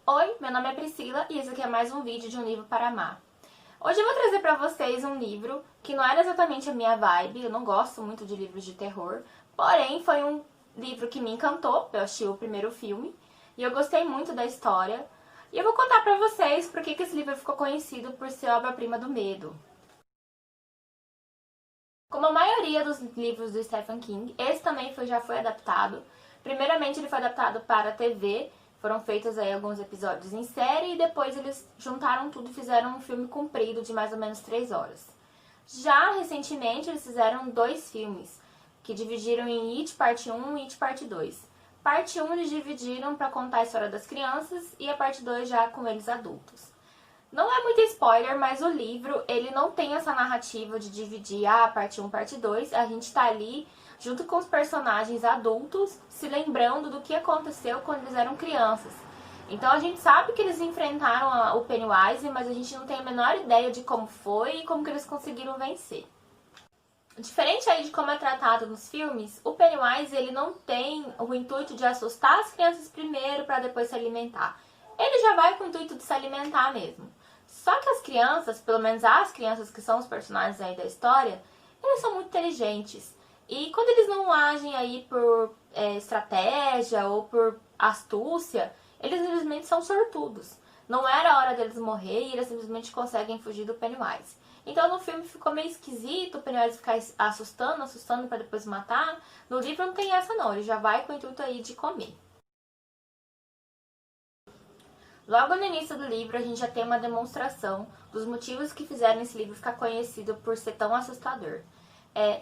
Oi, meu nome é Priscila e esse aqui é mais um vídeo de um livro para amar. Hoje eu vou trazer pra vocês um livro que não era exatamente a minha vibe, eu não gosto muito de livros de terror, porém foi um livro que me encantou, eu achei o primeiro filme e eu gostei muito da história. E eu vou contar pra vocês por que esse livro ficou conhecido por ser obra-prima do medo. Como a maioria dos livros do Stephen King, esse também já foi adaptado. Primeiramente ele foi adaptado para a TV, foram feitos aí alguns episódios em série e depois eles juntaram tudo e fizeram um filme comprido de mais ou menos 3 horas. Já recentemente eles fizeram 2 filmes, que dividiram em It Parte 1 e It Parte 2. Parte 1 eles dividiram para contar a história das crianças e a parte 2 já com eles adultos. Não é muito spoiler, mas o livro, ele não tem essa narrativa de dividir parte 1, parte 2. A gente tá ali, junto com os personagens adultos, se lembrando do que aconteceu quando eles eram crianças. Então a gente sabe que eles enfrentaram o Pennywise, mas a gente não tem a menor ideia de como foi e como que eles conseguiram vencer. Diferente aí de como é tratado nos filmes, o Pennywise ele não tem o intuito de assustar as crianças primeiro para depois se alimentar. Ele já vai com o intuito de se alimentar mesmo. Só que as crianças, pelo menos as crianças que são os personagens aí da história, eles são muito inteligentes. E quando eles não agem aí por estratégia ou por astúcia, eles simplesmente são sortudos. Não era a hora deles morrer e eles simplesmente conseguem fugir do Pennywise. Então no filme ficou meio esquisito o Pennywise ficar assustando para depois matar. No livro não tem essa não, ele já vai com o intuito aí de comer. Logo no início do livro, a gente já tem uma demonstração dos motivos que fizeram esse livro ficar conhecido por ser tão assustador.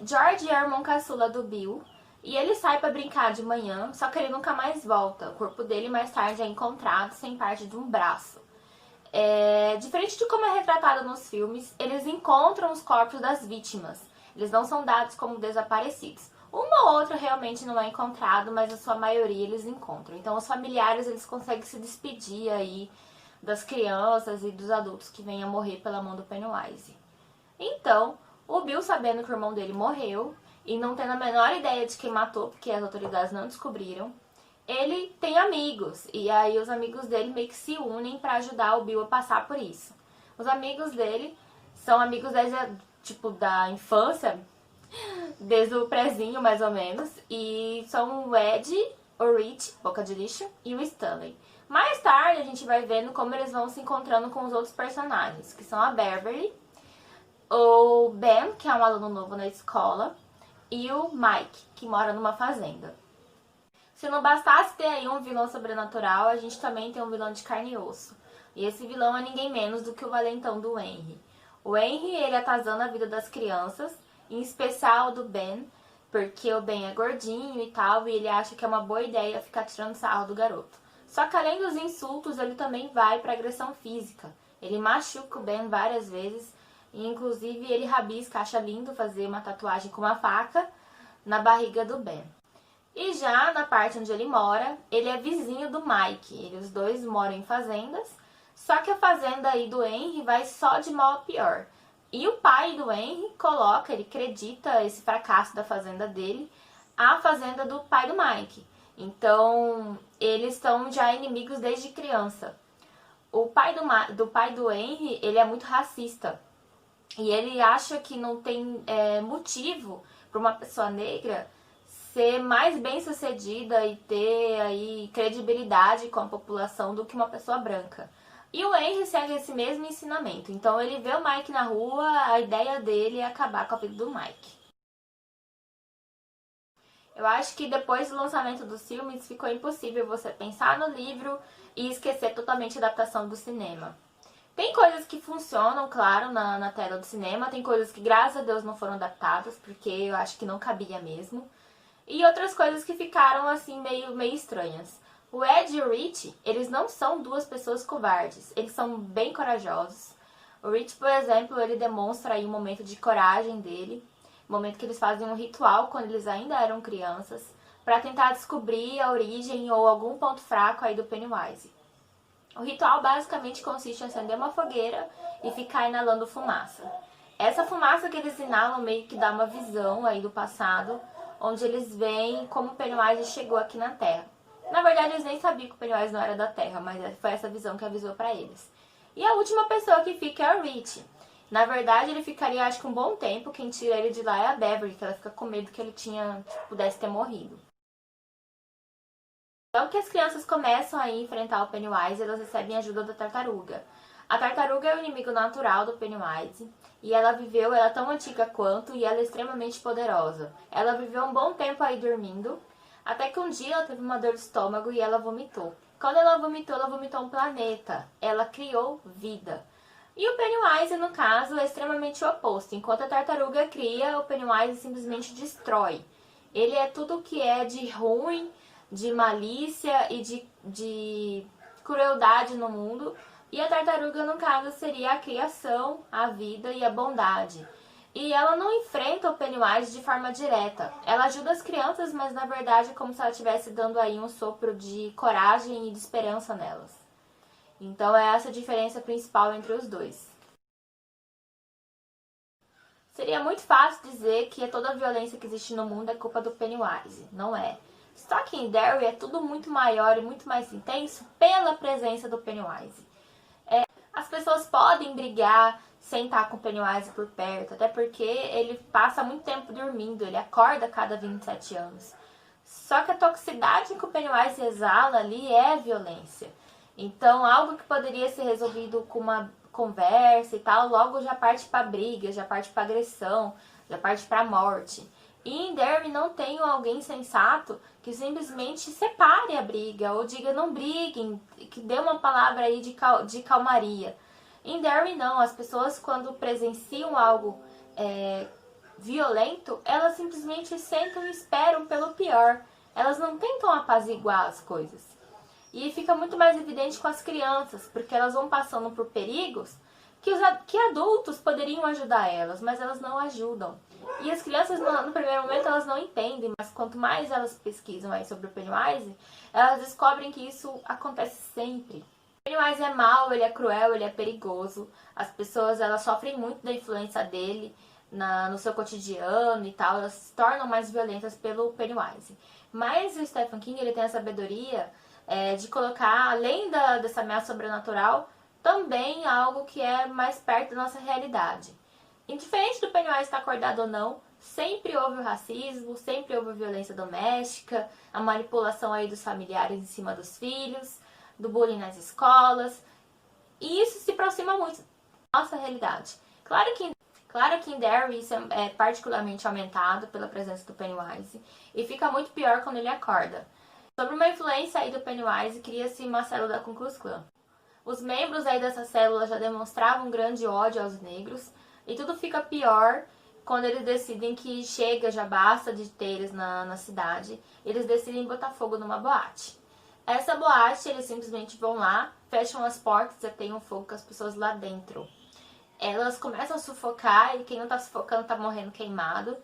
George é o irmão caçula do Bill, e ele sai para brincar de manhã, só que ele nunca mais volta. O corpo dele mais tarde é encontrado sem parte de um braço. Diferente de como é retratado nos filmes, eles encontram os corpos das vítimas. Eles não são dados como desaparecidos. Uma ou outra realmente não é encontrado, mas a sua maioria eles encontram. Então os familiares eles conseguem se despedir aí das crianças e dos adultos que venham a morrer pela mão do Pennywise. Então, o Bill, sabendo que o irmão dele morreu e não tendo a menor ideia de quem matou, porque as autoridades não descobriram, ele tem amigos. E aí os amigos dele meio que se unem para ajudar o Bill a passar por isso. Os amigos dele são amigos da infância, desde o prezinho, mais ou menos. E são o Ed, o Rich, boca de lixo, e o Stanley. Mais tarde, a gente vai vendo como eles vão se encontrando com os outros personagens, que são a Beverly, o Ben, que é um aluno novo na escola, e o Mike, que mora numa fazenda. Se não bastasse ter aí um vilão sobrenatural, a gente também tem um vilão de carne e osso. E esse vilão é ninguém menos do que o valentão do Henry. O Henry, ele atazana a vida das crianças, em especial do Ben, porque o Ben é gordinho e tal, e ele acha que é uma boa ideia ficar tirando sarro do garoto. Só que além dos insultos, ele também vai para agressão física. Ele machuca o Ben várias vezes, e inclusive ele rabisca, acha lindo fazer uma tatuagem com uma faca na barriga do Ben. E já na parte onde ele mora, ele é vizinho do Mike. Os dois moram em fazendas, só que a fazenda aí do Henry vai só de mal a pior. E o pai do Henry ele acredita esse fracasso da fazenda dele à fazenda do pai do Mike. Então, eles estão já inimigos desde criança. O pai do Henry, ele é muito racista. E ele acha que não tem motivo para uma pessoa negra ser mais bem-sucedida e ter aí credibilidade com a população do que uma pessoa branca. E o Henry segue esse mesmo ensinamento. Então ele vê o Mike na rua, a ideia dele é acabar com a vida do Mike. Eu acho que depois do lançamento dos filmes ficou impossível você pensar no livro e esquecer totalmente a adaptação do cinema. Tem coisas que funcionam, claro, na tela do cinema, tem coisas que graças a Deus não foram adaptadas, porque eu acho que não cabia mesmo. E outras coisas que ficaram assim meio estranhas. O Ed e o Rich, eles não são duas pessoas covardes, eles são bem corajosos. O Rich, por exemplo, ele demonstra aí um momento de coragem dele, um momento que eles fazem um ritual quando eles ainda eram crianças, para tentar descobrir a origem ou algum ponto fraco aí do Pennywise. O ritual basicamente consiste em acender uma fogueira e ficar inalando fumaça. Essa fumaça que eles inalam meio que dá uma visão aí do passado, onde eles veem como o Pennywise chegou aqui na Terra. Na verdade, eles nem sabiam que o Pennywise não era da Terra, mas foi essa visão que avisou pra eles. E a última pessoa que fica é o Rich. Na verdade, ele ficaria, acho que um bom tempo. Quem tira ele de lá é a Beverly, que ela fica com medo que ele pudesse ter morrido. Logo que as crianças começam a enfrentar o Pennywise, elas recebem ajuda da tartaruga. A tartaruga é o inimigo natural do Pennywise, e ela é tão antiga quanto, e ela é extremamente poderosa. Ela viveu um bom tempo aí dormindo, até que um dia ela teve uma dor de estômago e ela vomitou. Quando ela vomitou um planeta. Ela criou vida. E o Pennywise, no caso, é extremamente o oposto. Enquanto a tartaruga cria, o Pennywise simplesmente destrói. Ele é tudo que é de ruim, de malícia e de crueldade no mundo. E a tartaruga, no caso, seria a criação, a vida e a bondade. E ela não enfrenta o Pennywise de forma direta. Ela ajuda as crianças, mas na verdade é como se ela estivesse dando aí um sopro de coragem e de esperança nelas. Então é essa a diferença principal entre os dois. Seria muito fácil dizer que toda a violência que existe no mundo é culpa do Pennywise. Não é. Só que em Derry é tudo muito maior e muito mais intenso pela presença do Pennywise. As pessoas podem brigar sem estar com o Pennywise por perto, até porque ele passa muito tempo dormindo, ele acorda a cada 27 anos. Só que a toxicidade que o Pennywise exala ali é violência. Então, algo que poderia ser resolvido com uma conversa e tal, logo já parte para briga, já parte para agressão, já parte para morte. E em Derry não tem alguém sensato que simplesmente separe a briga, ou diga não briguem, que dê uma palavra aí de calmaria. Em Derry não, as pessoas quando presenciam algo violento, elas simplesmente sentam e esperam pelo pior. Elas não tentam apaziguar as coisas. E fica muito mais evidente com as crianças, porque elas vão passando por perigos que adultos poderiam ajudar elas, mas elas não ajudam. E as crianças, no primeiro momento, elas não entendem, mas quanto mais elas pesquisam aí sobre o Pennywise, elas descobrem que isso acontece sempre. O Pennywise é mau, ele é cruel, ele é perigoso. As pessoas, elas sofrem muito da influência dele no seu cotidiano e tal, elas se tornam mais violentas pelo Pennywise. Mas o Stephen King, ele tem a sabedoria de colocar, além dessa ameaça sobrenatural, também algo que é mais perto da nossa realidade. Indiferente do Pennywise estar acordado ou não, sempre houve o racismo, sempre houve a violência doméstica, a manipulação aí dos familiares em cima dos filhos, do bullying nas escolas. E isso se aproxima muito da nossa realidade. Claro que em Derry isso é particularmente aumentado pela presença do Pennywise, e fica muito pior quando ele acorda. Sobre uma influência aí do Pennywise, cria-se uma célula da Ku Klux Klan. Os membros aí dessa célula já demonstravam grande ódio aos negros, e tudo fica pior quando eles decidem que chega, já basta de ter eles na cidade. Eles decidem botar fogo numa boate. Essa boate, eles simplesmente vão lá, fecham as portas e tem um fogo com as pessoas lá dentro. Elas começam a sufocar e quem não tá sufocando tá morrendo queimado.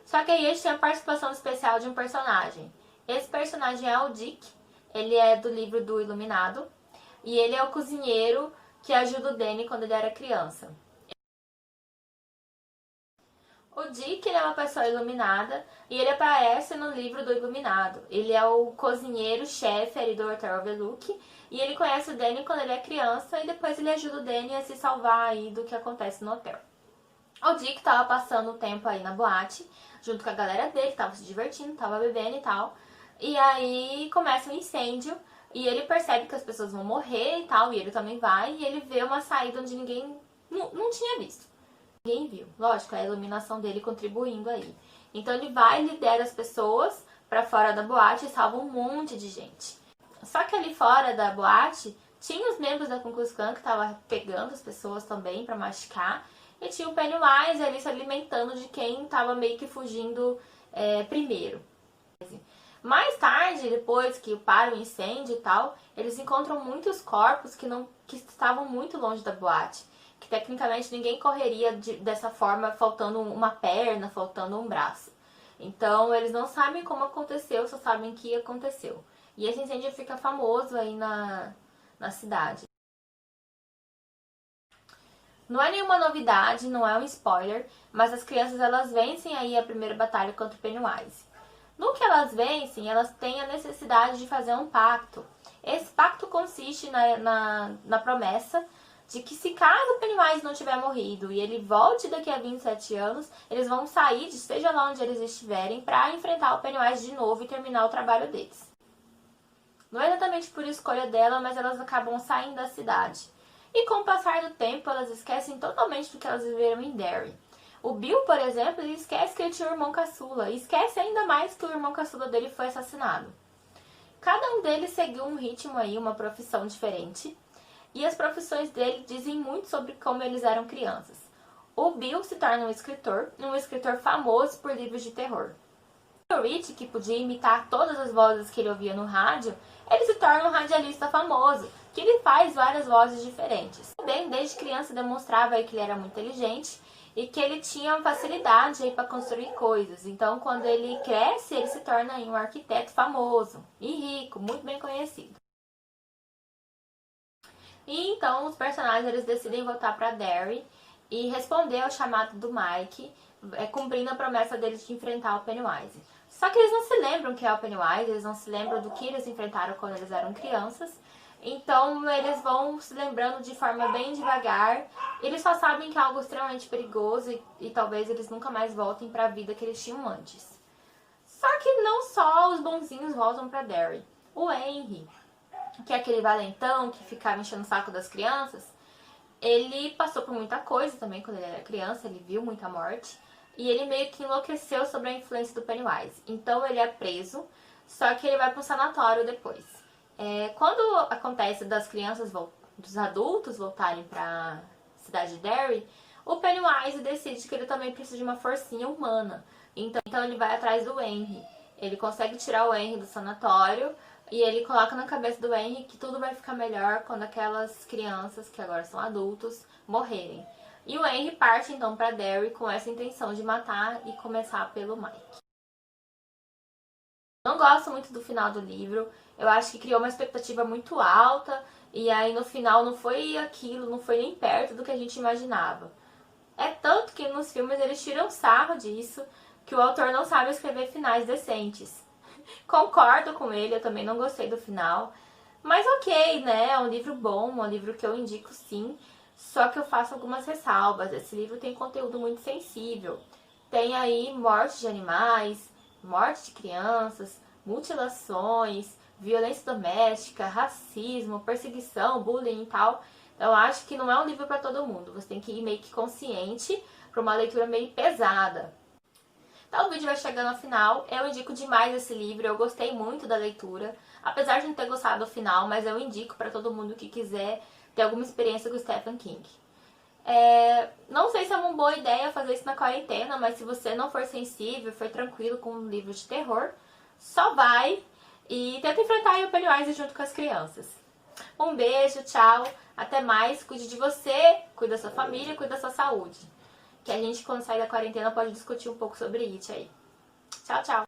Só que aí a gente tem a participação especial de um personagem. Esse personagem é o Dick, ele é do livro do Iluminado, e ele é o cozinheiro que ajuda o Danny quando ele era criança. O Dick, ele é uma pessoa iluminada e ele aparece no livro do Iluminado. Ele é o cozinheiro-chefe ali do Hotel Overlook e ele conhece o Danny quando ele é criança e depois ele ajuda o Danny a se salvar aí do que acontece no hotel. O Dick tava passando o tempo aí na boate, junto com a galera dele, tava se divertindo, tava bebendo e tal. E aí começa um incêndio e ele percebe que as pessoas vão morrer e tal, e ele também vai, e ele vê uma saída onde ninguém não tinha visto. Ninguém viu. Lógico, é a iluminação dele contribuindo aí. Então ele vai, lidera as pessoas pra fora da boate e salva um monte de gente. Só que ali fora da boate, tinha os membros da Ku Klux Klan que estavam pegando as pessoas também pra machucar. E tinha o Pennywise ali se alimentando de quem tava meio que fugindo primeiro. Mais tarde, depois que para o incêndio e tal, eles encontram muitos corpos que estavam muito longe da boate. Que tecnicamente ninguém correria dessa forma, faltando uma perna, faltando um braço. Então eles não sabem como aconteceu, só sabem que aconteceu. E esse incêndio fica famoso aí na cidade. Não é nenhuma novidade, não é um spoiler, mas as crianças elas vencem aí a primeira batalha contra o Pennywise. No que elas vencem, elas têm a necessidade de fazer um pacto. Esse pacto consiste na promessa de que se caso o Pennywise não tiver morrido e ele volte daqui a 27 anos, eles vão sair, seja lá onde eles estiverem, para enfrentar o Pennywise de novo e terminar o trabalho deles. Não é exatamente por escolha dela, mas elas acabam saindo da cidade. E com o passar do tempo, elas esquecem totalmente do que elas viveram em Derry. O Bill, por exemplo, ele esquece que ele tinha um irmão caçula. E esquece ainda mais que o irmão caçula dele foi assassinado. Cada um deles seguiu um ritmo aí, uma profissão diferente. E as profissões dele dizem muito sobre como eles eram crianças. O Bill se torna um escritor famoso por livros de terror. O Rich, que podia imitar todas as vozes que ele ouvia no rádio, ele se torna um radialista famoso, que ele faz várias vozes diferentes. Também, desde criança, demonstrava aí que ele era muito inteligente e que ele tinha facilidade para construir coisas. Então, quando ele cresce, ele se torna aí um arquiteto famoso e rico, muito bem conhecido. E então, os personagens eles decidem voltar para Derry e responder ao chamado do Mike, cumprindo a promessa deles de enfrentar o Pennywise. Só que eles não se lembram que é o Pennywise, eles não se lembram do que eles enfrentaram quando eles eram crianças. Então eles vão se lembrando de forma bem devagar. Eles só sabem que é algo extremamente perigoso e talvez eles nunca mais voltem para a vida que eles tinham antes. Só que não só os bonzinhos voltam para Derry. O Henry, que é aquele valentão que ficava enchendo o saco das crianças, ele passou por muita coisa também quando ele era criança, ele viu muita morte. E ele meio que enlouqueceu sobre a influência do Pennywise. Então ele é preso, só que ele vai para um sanatório depois. Quando acontece das crianças, dos adultos voltarem para a cidade de Derry, o Pennywise decide que ele também precisa de uma forcinha humana. Então ele vai atrás do Henry. Ele consegue tirar o Henry do sanatório e ele coloca na cabeça do Henry que tudo vai ficar melhor quando aquelas crianças, que agora são adultos, morrerem. E o Henry parte então para Derry com essa intenção de matar e começar pelo Mike. Não gosto muito do final do livro, eu acho que criou uma expectativa muito alta e aí no final não foi aquilo, não foi nem perto do que a gente imaginava. É tanto que nos filmes eles tiram sarro disso, que o autor não sabe escrever finais decentes. Concordo com ele, eu também não gostei do final, mas ok, né? É um livro bom, um livro que eu indico sim, só que eu faço algumas ressalvas. Esse livro tem conteúdo muito sensível. Tem aí morte de animais, morte de crianças, mutilações, violência doméstica, racismo, perseguição, bullying e tal. Então eu acho que não é um livro para todo mundo. Você tem que ir meio que consciente para uma leitura meio pesada. Então o vídeo vai chegando ao final. Eu indico demais esse livro. Eu gostei muito da leitura. Apesar de não ter gostado do final, mas eu indico para todo mundo que quiser ter alguma experiência com Stephen King. Não sei se é uma boa ideia fazer isso na quarentena, mas se você não for sensível, for tranquilo com um livro de terror, só vai e tenta enfrentar o Pennywise junto com as crianças. Um beijo, tchau, até mais, cuide de você, cuide da sua família, cuide da sua saúde. Que a gente, quando sair da quarentena, pode discutir um pouco sobre isso aí. Tchau, tchau.